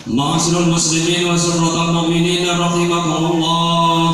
معاشر المسلمين وسرة المؤمنين رحمكم الله،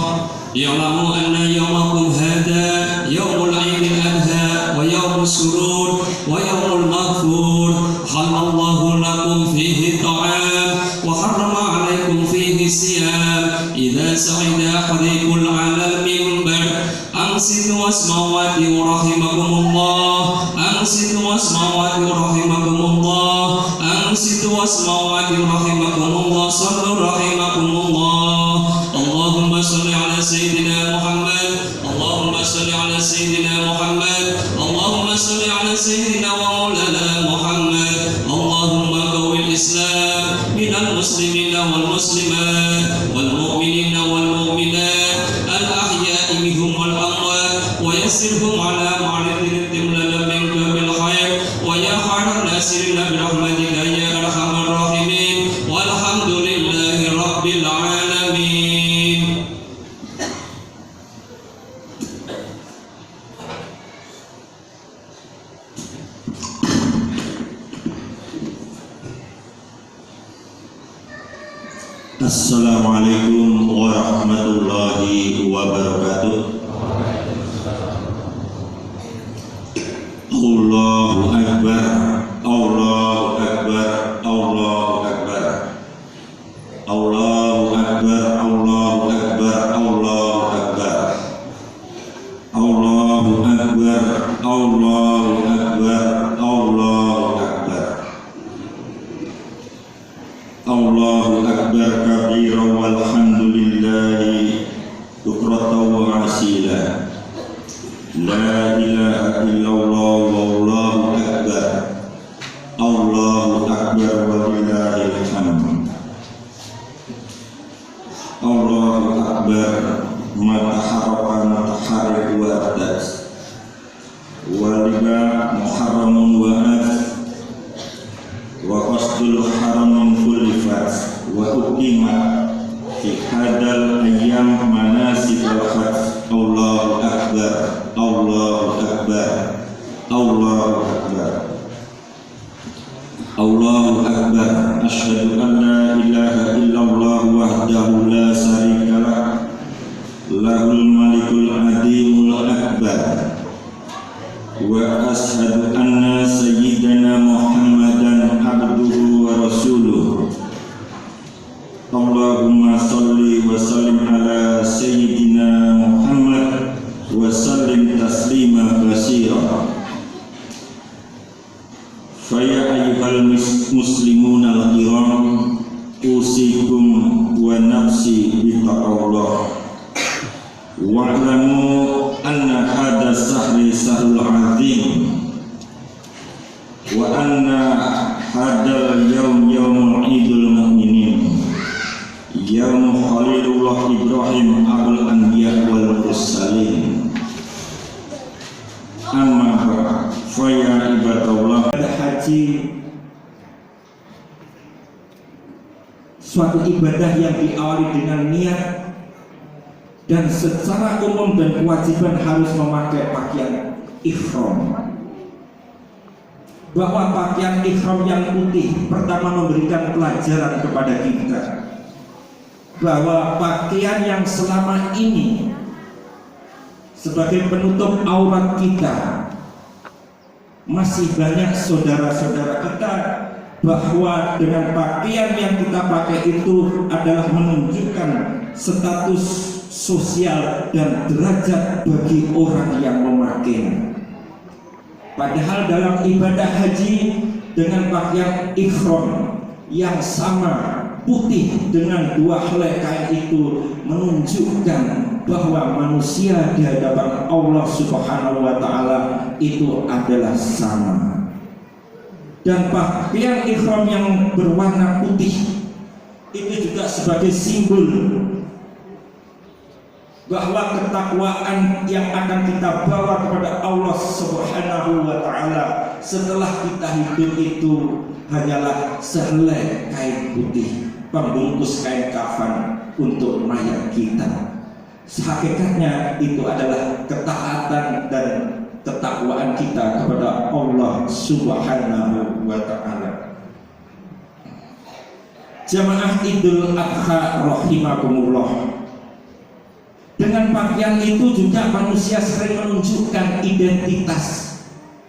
اعلموا أن يومكم هذا يوم العيد الأضحى ويوم السرور ويوم المغفور، حل الله لكم فيه الطعام وحرم عليكم فيه الصيام. إذا سعد أحدكم على المنبر أنصتوا واسمعوا رحمكم الله، أنصتوا واسمعوا رحمكم الله، أنصتوا واسمعوا رحمكم الله، صلوا رحمكم الله. اللهم صل على سيدنا محمد، اللهم صل على سيدنا محمد، اللهم صل على سيدنا ومولانا محمد. اللهم قوي الإسلام من المسلمين والمسلمات والمؤمنين والمؤمنات الأحياء منهم والأموات، ويسرهم على معرضهم لنا منك بالخير، ويا خير الناصرين برحمتك يا أرحم الراحمين، والحمد لله رب العالمين. Assalamualaikum warahmatullahi wabarakatuh. Allahu Akbar, Allahu Akbar, Allahu Akbar, Allahu Akbar, Allahu Akbar, Allahu Akbar, Allahu Akbar, Allahu Akbar, Allahu Akbar, Allahu Akbar kabira walhamdulillahi bukratan wa asila. La ilaha illallah wallahu akbar, Allahu akbar walillahil hamd. Allahu akbar mataharaka mataharik wa adas wa liba muharramun wa af wa qasdul haramin kulifat wa uqimat fi hadal ayyam manasikal hajj. Allahu akbar, Allahu akbar, Allahu akbar, Allahu akbar. Asyhadu an la ilaha illallah wahdahu la syarikalah, lahul malikul azimul akbar, wa asyhadu anna sayyidana Muhammadan abduhu wa rasuluh. Allahumma salli wa sallim ala sayyidina Muhammad wa sallim taslima basira. Faya ayyuhal muslimuna al-kiram, usikum wa nafsi bitaqwallah. Wa'lamu anna hadha sahri sahrul azim, wa anna hadal yawm yawmul idul mu'minin, yawm Khalilullah Ibrahim abul anbiya wal mursalin. Amma ba'd, fa ya ibadallah. Haji suatu ibadah yang diawali dengan niat dan secara umum dan kewajiban harus memakai pakaian ihram. Bahwa pakaian ihram yang putih pertama memberikan pelajaran kepada kita bahwa pakaian yang selama ini sebagai penutup aurat kita, masih banyak saudara-saudara kita bahwa dengan pakaian yang kita pakai itu adalah menunjukkan status sosial dan derajat bagi orang yang memakainya. Padahal dalam ibadah haji dengan pakaian ihram yang sama putih dengan dua helai kain itu menunjukkan bahwa manusia di hadapan Allah Subhanahu wa taala itu adalah sama. Dan pakaian ihram yang berwarna putih itu juga sebagai simbol bahwa ketakwaan yang akan kita bawa kepada Allah Subhanahu wa taala setelah kita hidup itu hanyalah sehelai kain putih, pembungkus kain kafan untuk mayat kita. Hakikatnya itu adalah ketaatan dan ketakwaan kita kepada Allah Subhanahu wa taala. Jamaah Idul Adha rahimakumullah. Dengan pakaian itu juga manusia sering menunjukkan identitas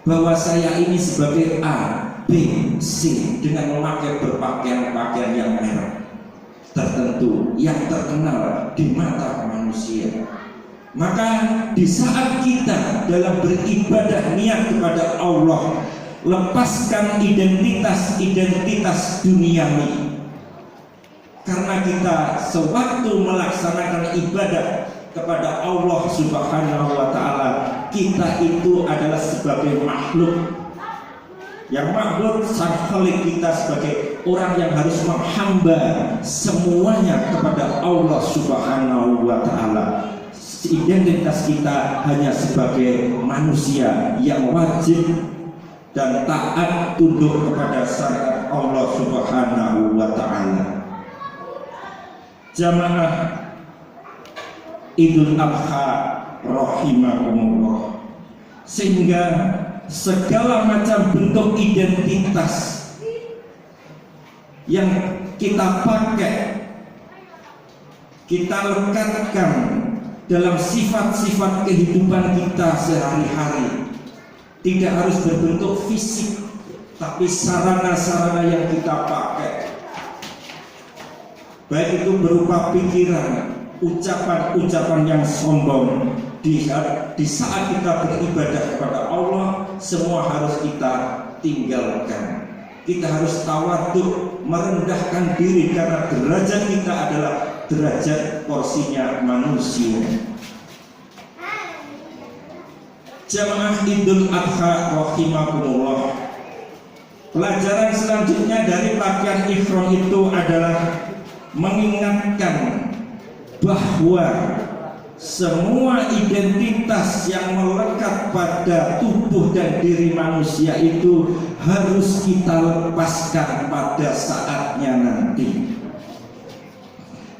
bahwa saya ini sebagai A, B, C dengan memakai berpakaian-pakaian yang merah tertentu yang terkenal di mata manusia. Maka di saat kita dalam beribadah niat kepada Allah, lepaskan identitas duniawi. Karena kita sewaktu melaksanakan ibadah kepada Allah Subhanahu wa Ta'ala, kita itu adalah sebagai makhluk yang makhluk sang Khalik, kita sebagai orang yang harus menghamba semuanya kepada Allah Subhanahu wa Ta'ala. Identitas kita hanya sebagai manusia yang wajib dan taat tunduk kepada syariat Allah Subhanahu wa Ta'ala. Jamaah Idul Adha rahimakumullah, sehingga segala macam bentuk identitas yang kita pakai, kita lekatkan dalam sifat-sifat kehidupan kita sehari-hari, tidak harus berbentuk fisik, tapi sarana-sarana yang kita pakai, baik itu berupa pikiran, ucapan-ucapan yang sombong. Di saat kita beribadah kepada Allah, semua harus kita tinggalkan. Kita harus tawadhu, merendahkan diri, karena derajat kita adalah derajat porsinya manusia. Jamaah Idul Adha rahimakumullah. Pelajaran selanjutnya dari pakaian ihram itu adalah mengingatkan bahwa semua identitas yang melekat pada tubuh dan diri manusia itu harus kita lepaskan pada saatnya nanti.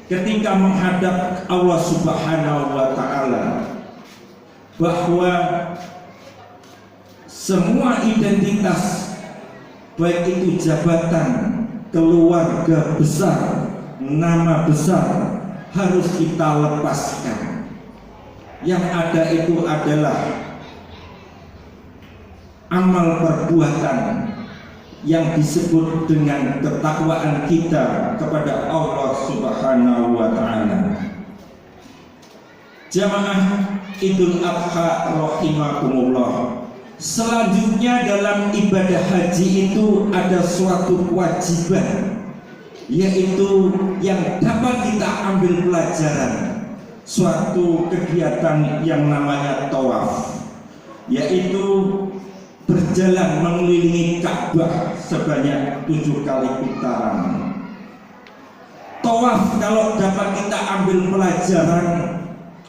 Ketika menghadap Allah Subhanahu wa Ta'ala, bahwa semua identitas, baik itu jabatan, keluarga besar, nama besar, harus kita lepaskan. Yang ada itu adalah amal perbuatan yang disebut dengan ketakwaan kita kepada Allah Subhanahu wa Ta'ala. Jamaah Idul Adha rahimakumullah. Selanjutnya dalam ibadah haji itu ada suatu kewajiban, yaitu yang dapat kita ambil pelajaran, suatu kegiatan yang namanya tawaf, yaitu berjalan mengelilingi Ka'bah sebanyak 7 kali putaran. Tawaf kalau dapat kita ambil pelajaran,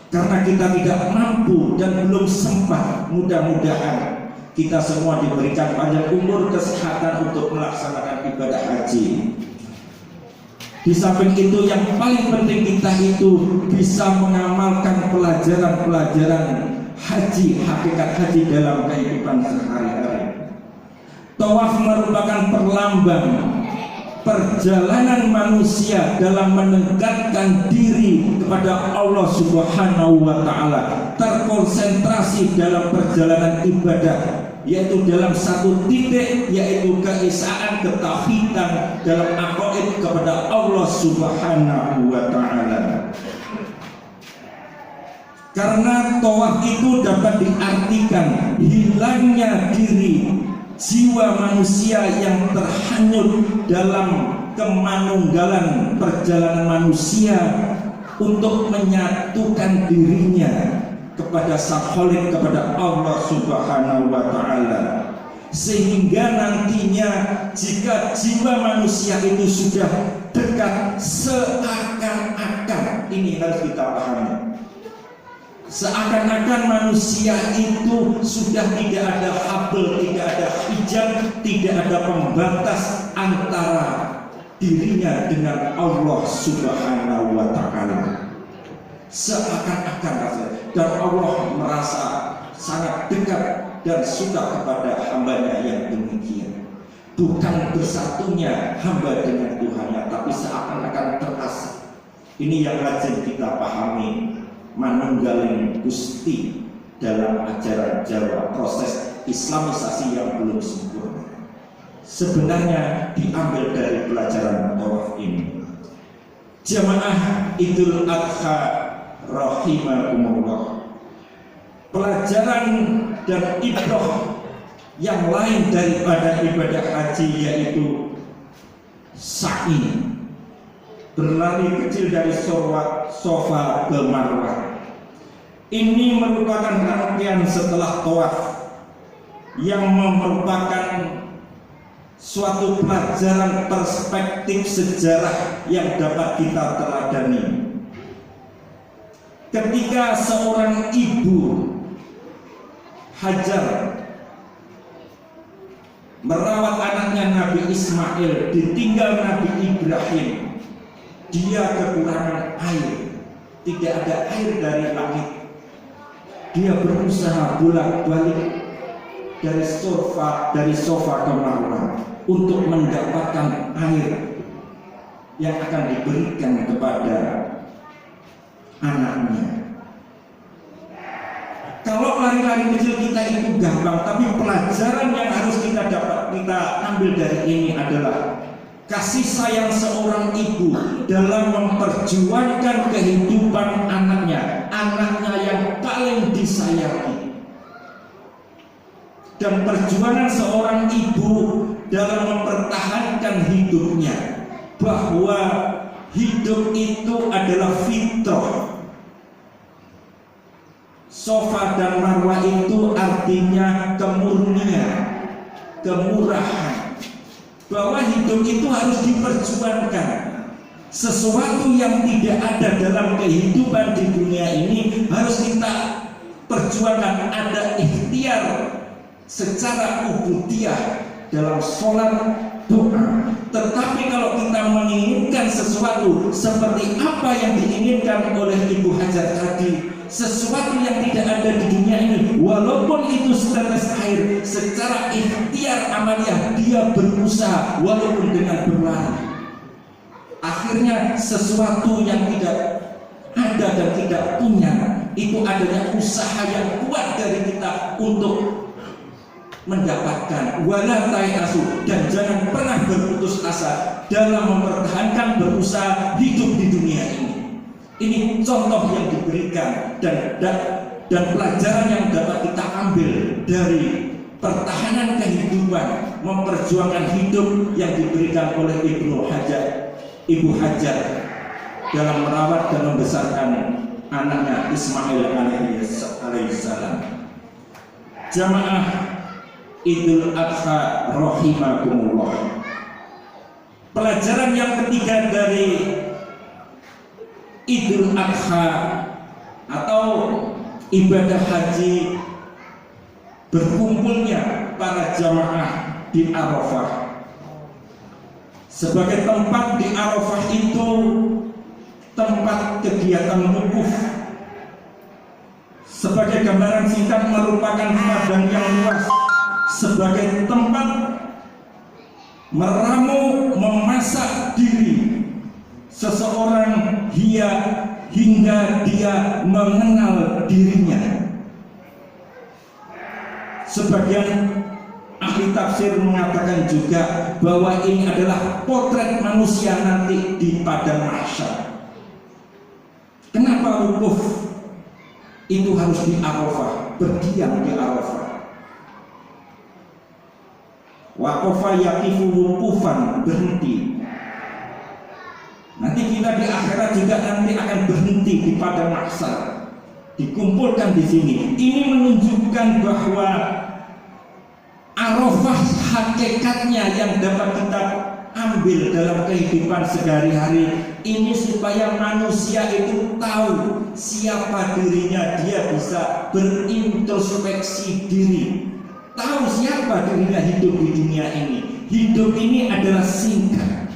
karena kita tidak mampu dan belum sempat, mudah-mudahan kita semua diberikan panjang umur, kesehatan untuk melaksanakan ibadah haji. Di samping itu yang paling penting kita itu bisa mengamalkan pelajaran-pelajaran haji, hakikat haji dalam kehidupan sehari-hari. Tawaf merupakan perlambang perjalanan manusia dalam mendekatkan diri kepada Allah Subhanahu wa Ta'ala, terkonsentrasi dalam perjalanan ibadah, yaitu dalam satu titik, yaitu keesaan, ketauhidan dalam aqaid kepada Allah Subhanahu wa Ta'ala. Karena tawaf itu dapat diartikan hilangnya diri, jiwa manusia yang terhanyut dalam kemanunggalan perjalanan manusia untuk menyatukan dirinya kepada Sang Khalik, kepada Allah Subhanahu wa Ta'ala. Sehingga nantinya jika jiwa manusia itu sudah dekat, seakan-akan, ini harus kita pahami, seakan-akan manusia itu sudah tidak ada habel, tidak ada hijab, tidak ada pembatas antara dirinya dengan Allah Subhanahu wa Ta'ala. Seakan-akan rasanya, dan Allah merasa sangat dekat dan suka kepada hambanya yang demikian. bukan bersatunya hamba dengan Tuhannya, tapi seakan-akan terasa. Ini yang rajin kita pahami, manunggaling Gusti dalam ajaran Jawa, proses Islamisasi yang belum sempurna. Sebenarnya diambil dari pelajaran tawaf ini. Jamaah Idul Adha rahimakumullah. Pelajaran dan ibrah yang lain daripada ibadah haji yaitu sa'i, berlari kecil dari Sofa ke Marwah. Ini merupakan rangkaian setelah tawaf yang merupakan suatu pelajaran perspektif sejarah yang dapat kita teladani. Ketika seorang ibu Hajar merawat anaknya Nabi Ismail, ditinggal Nabi Ibrahim, dia kekurangan air, tidak ada air dari langit. Dia berusaha bolak-balik dari Sofa ke Marwah untuk mendapatkan air yang akan diberikan kepada anaknya. Kalau lari-lari kecil kita itu gampang, tapi pelajaran yang harus kita ambil dari ini adalah kasih sayang seorang ibu dalam memperjuangkan kehidupan anaknya yang paling disayangi. Dan perjuangan seorang ibu dalam mempertahankan hidupnya, bahwa hidup itu adalah fitrah. Sofa dan Marwah itu artinya kemurnian, kemurahan, bahwa hidup itu harus diperjuangkan. Sesuatu yang tidak ada dalam kehidupan di dunia ini harus kita perjuangkan. Ada ikhtiar secara ubudiyah dalam sholat, doa. Tetapi kalau kita menginginkan sesuatu seperti apa yang diinginkan oleh Ibu Hajar tadi, sesuatu yang tidak ada di dunia ini, walaupun itu setetes air, secara ikhtiar amaliyah dia berusaha walaupun dengan berlari. Akhirnya sesuatu yang tidak ada dan tidak punya, itu adanya usaha yang kuat dari kita untuk mendapatkan. Wala tayasu, dan jangan pernah berputus asa dalam mempertahankan berusaha hidup di dunia ini. Ini contoh yang diberikan dan pelajaran yang dapat kita ambil dari pertahanan kehidupan, memperjuangkan hidup yang diberikan oleh Ibu Hajar dalam merawat dan membesarkan anaknya Ismail alaihissalam. Jamaah Idul Adha rahimakumullah. Pelajaran yang ketiga dari Idul Adha atau ibadah haji, berkumpulnya para jamaah di Arafah. Sebagai tempat di Arafah itu tempat kegiatan wukuf. Sebagai gambaran singkat merupakan padang yang luas sebagai tempat meramu, memasak diri seseorang hingga dia mengenal dirinya. Sebagian ahli tafsir mengatakan juga bahwa ini adalah potret manusia nanti di padang mahsyar. Kenapa wukuf itu harus di Arafah, berdiam di Arafah? Waqafa yaqifu wukufan, berhenti. Nanti kita di akhirat juga nanti akan berhenti di padang mahsyar, dikumpulkan di sini. Ini menunjukkan bahwa Arafah hakikatnya yang dapat kita ambil dalam kehidupan sehari-hari ini, supaya manusia itu tahu siapa dirinya, dia bisa berintrospeksi diri, tahu siapa dirinya hidup di dunia ini. Hidup ini adalah singkat.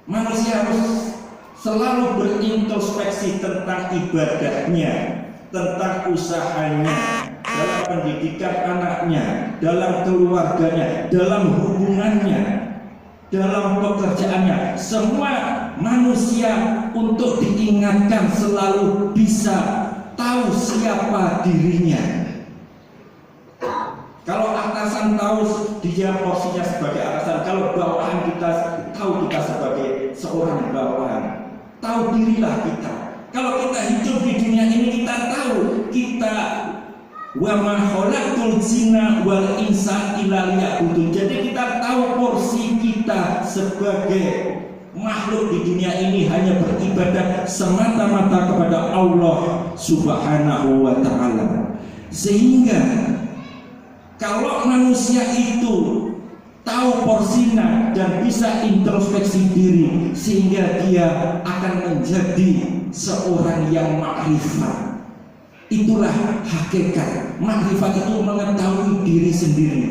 Manusia harus selalu berintrospeksi tentang ibadahnya, tentang usahanya, dalam pendidikan anaknya, dalam keluarganya, dalam hubungannya, dalam pekerjaannya. Semua manusia untuk diingatkan selalu bisa tahu siapa dirinya. Kalau atasan tahu dia porsinya sebagai atasan, kalau bawahan kita tahu kita sebagai seorang bawahan, tahu dirilah kita. Kalau kita hidup di dunia ini, kita tahu kita wa ma khalaqtul jinna wal insa illa liya'budun. Jadi kita tahu porsi kita sebagai makhluk di dunia ini hanya beribadah semata-mata kepada Allah Subhanahu wa ta'ala. Sehingga kalau manusia itu tahu porsinya dan bisa introspeksi diri, sehingga dia akan menjadi seorang yang makrifat. Itulah hakikat. Makrifat itu mengetahui diri sendiri.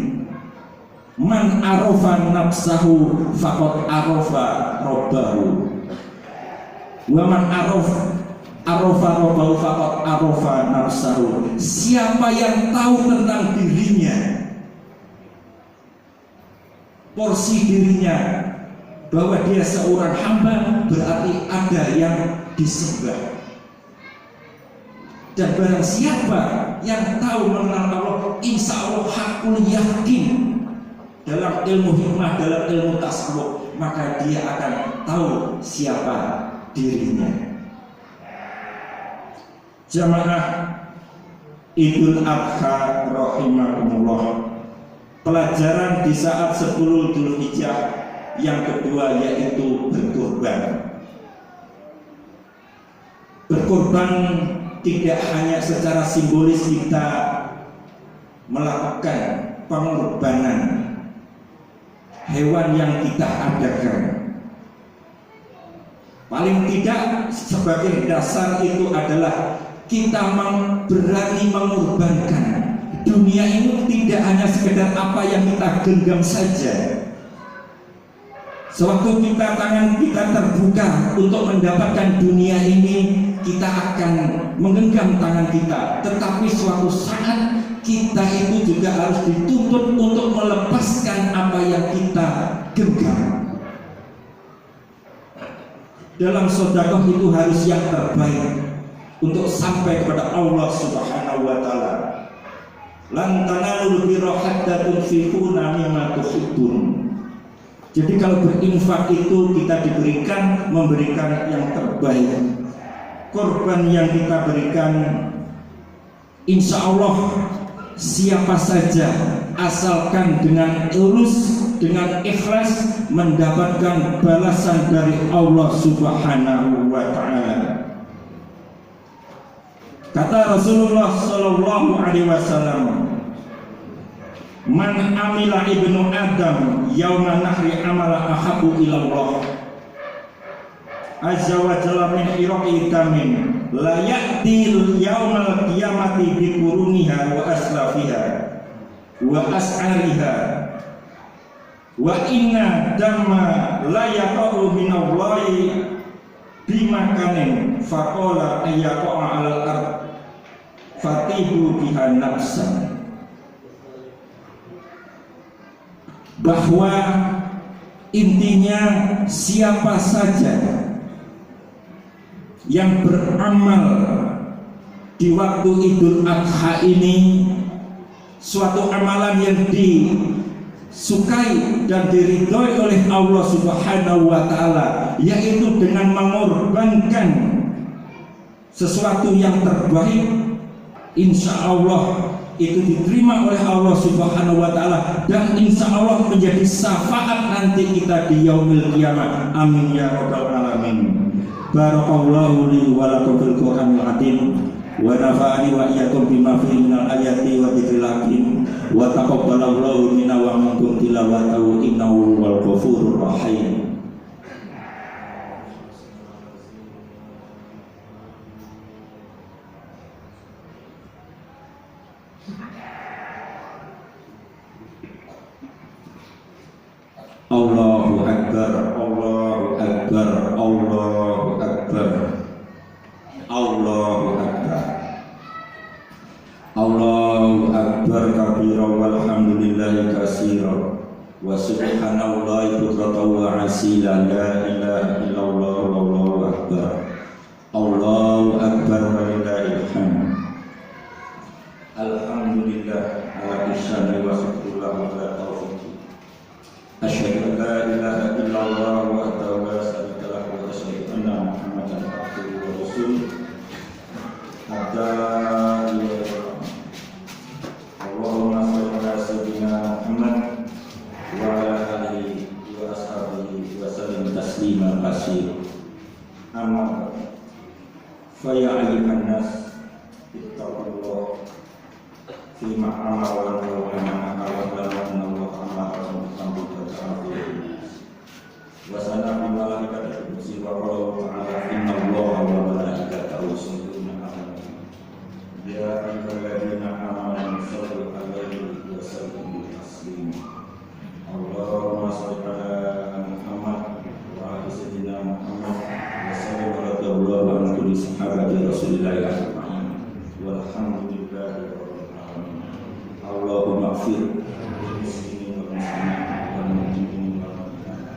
Man arafa nafsahu faqad arafa rabbahu. Wa man arafa rabbahu faqad arafa nafsahu. Siapa yang tahu tentang dirinya, porsi dirinya, bahwa dia seorang hamba, berarti ada yang disembah. Dan barang siapa yang tahu mengenal Allah, insya Allah hakul yakin dalam ilmu hikmah, dalam ilmu tasawuf, maka dia akan tahu siapa dirinya. Jamaah Idul Adha rahimakumullah. Pelajaran di saat 10 Dzulhijjah yang kedua yaitu berkorban. Berkorban tidak hanya secara simbolis kita melakukan pengorbanan hewan yang kita adakan. Paling tidak sebagai dasar itu adalah kita berani mengorbankan. Dunia ini tidak hanya sekedar apa yang kita genggam saja. Sewaktu tangan kita terbuka untuk mendapatkan dunia ini, kita akan menggenggam tangan kita. Tetapi suatu saat kita itu juga harus dituntut untuk melepaskan apa yang kita genggam. Dalam sedekah itu harus yang terbaik untuk sampai kepada Allah Subhanahu wa ta'ala. Lan tanalul birra hatta tunfiquna mimma tuhibbun. Jadi kalau berinfak itu kita memberikan yang terbaik. Korban yang kita berikan, insya Allah siapa saja asalkan dengan tulus, dengan ikhlas, mendapatkan balasan dari Allah Subhanahu wa ta'ala. Kata Rasulullah sallallahu alaihi wasallam, man amila ibnu Adam yauma nahri amala ahabu ilallah azza wa jalla min iraqi tamin la ya'til yaumal qiyamati bi quruniha wa aslafiha wa as'ariha wa inna damma la yaqa'u minallahi bimakanin faqala ayyaqa'a alal ard fatihu biha nafsan. Bahwa intinya siapa saja yang beramal di waktu Idul Adha ini, suatu amalan yang disukai dan diridhoi oleh Allah Subhanahu wa ta'ala, yaitu dengan mengorbankan sesuatu yang terbaik, insya Allah itu diterima oleh Allah Subhanahu wa ta'ala, dan insya Allah menjadi syafaat nanti kita di yaumil qiyamah. Amin ya rabbal alamin. Barakallahu li wa lakum fil Qur'anil azim wa nafa'ani wa iyyakum bima fihi minal ayati wa dzikril hakim wa taqabbalallahu minna wa minkum tilawatahu innahu wal ghafurur rahim. Allahu Akbar, Allahu Akbar, Allahu Akbar, Allahu Akbar, Allahu akbar kabira walhamdulillahi katsira wa subhanallahi bukratan wa asila la ilaha illallah wallahu akbar. Allahu akbar walillahil hamd. Alhamdulillah ala ihsani wa syukrullah wa ala taufiqi. Asyhadu an la ilaha illallah wahdahu la syarika lahu wa asyhadu anna Muhammadan abduhu wa rasuluh. Allahumma shalli ala sayyidina Muhammad wa ala alihi wa ashabihi wa sallim tasliman katsira. Amma fa ya ayyuhan nas ittaqullah fima amara wa nahaa wa sana bi malaikati kursi wa qala ta'ala inna allaha wa malaikatahu yusalluna 'alan nabi ya ayyuhalladzina amanu sallu 'alaihi wa sallimu taslima. Allahumma shalli 'ala Muhammad wa 'ala sayyidina Muhammad wa sallim radhiyallahu an kulli sahabati Rasulillah ajma'in walhamdulillahi rabbil alamin. Allahumma ighfir lil muslimin wal muslimat wal mu'minin wal mu'minat.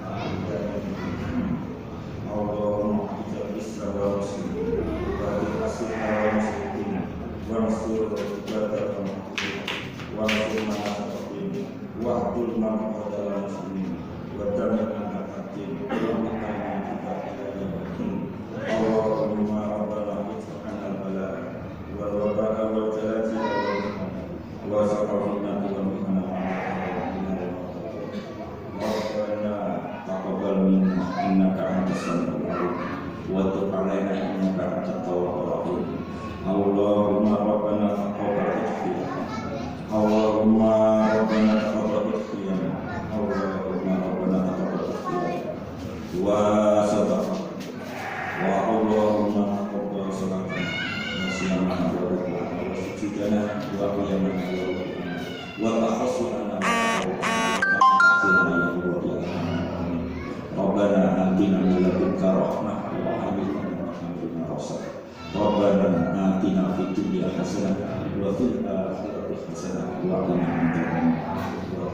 Allahumma ij'al Islam wal muslimin wa al-asr wal muslimin wa nasur al-ibadah wa nasur al-mu'minin wa ahdul ma'adal muslimin wa damir al-hakim wa Allahumma rabbana itqan al-bala wal waba'a wal jalati wa saqafina wa minna Rabbana taqabbal minna innaka antas samiul alim wa tub 'alaina innaka antat tawwabur rahim. Allahumma rabbana taqabbal ighfirana. Allahumma rabbana taqabbal ighfirana. Allahumma rabbana taqabbal ighfirana wa sadaqana wa Allahumma taqabbal salatana wa siyamana wa ruk'ana wa sujudana wa qiyamana wa tahassuna Rabbana atina min ladunka rahmah wa hab lana min ladunka rahmah. Rabbana atina fid dunya hasanah wa fil akhirati hasanah wa qina adzabannar. Wa